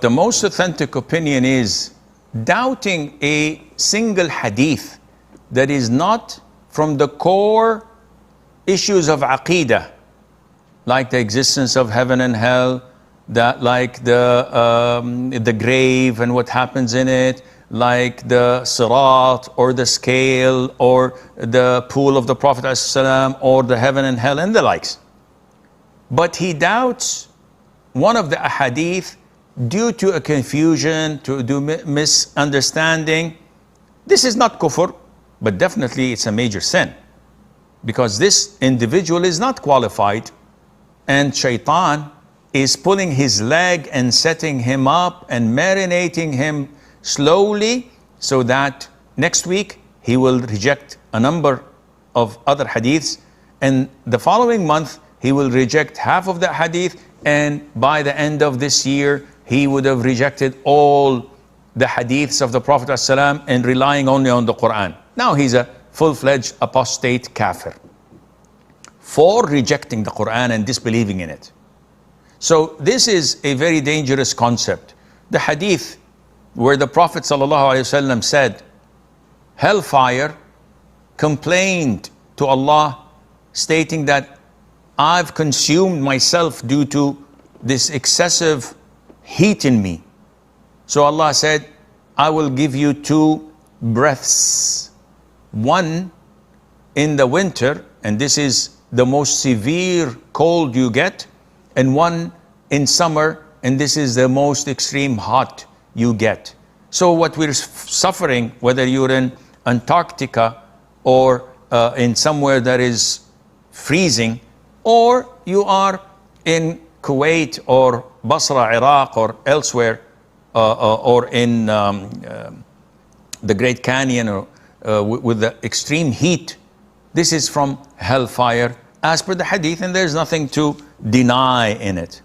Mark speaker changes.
Speaker 1: the most authentic opinion is doubting a single hadith that is not from the core issues of aqeedah, like the existence of heaven and hell, that like the grave and what happens in it, like the sirat or the scale or the pool of the Prophet ﷺ or the heaven and hell and the likes. But he doubts one of the ahadith due to a confusion, to misunderstanding. This is not kufr, but definitely it's a major sin, because this individual is not qualified, and shaitan is pulling his leg and setting him up and marinating him slowly, so that next week he will reject a number of other hadiths, and the following month he will reject half of the hadith, and by the end of this year he would have rejected all the hadiths of the Prophet ﷺ and relying only on the Quran. Now he's a full-fledged apostate kafir for rejecting the Quran and disbelieving in it. So this is a very dangerous concept. The hadith where the Prophet ﷺ said, hellfire complained to Allah, stating that I've consumed myself due to this excessive heat in me. So Allah said, I will give you 2 breaths. One in the winter, and this is the most severe cold you get, and one in summer, and this is the most extreme hot you get. So what we're suffering, whether you're in Antarctica or in somewhere that is freezing, or you are in Kuwait or Basra, Iraq, or elsewhere, or in the Great Canyon, or with the extreme heat, this is from hellfire as per the hadith, and there's nothing to deny in it.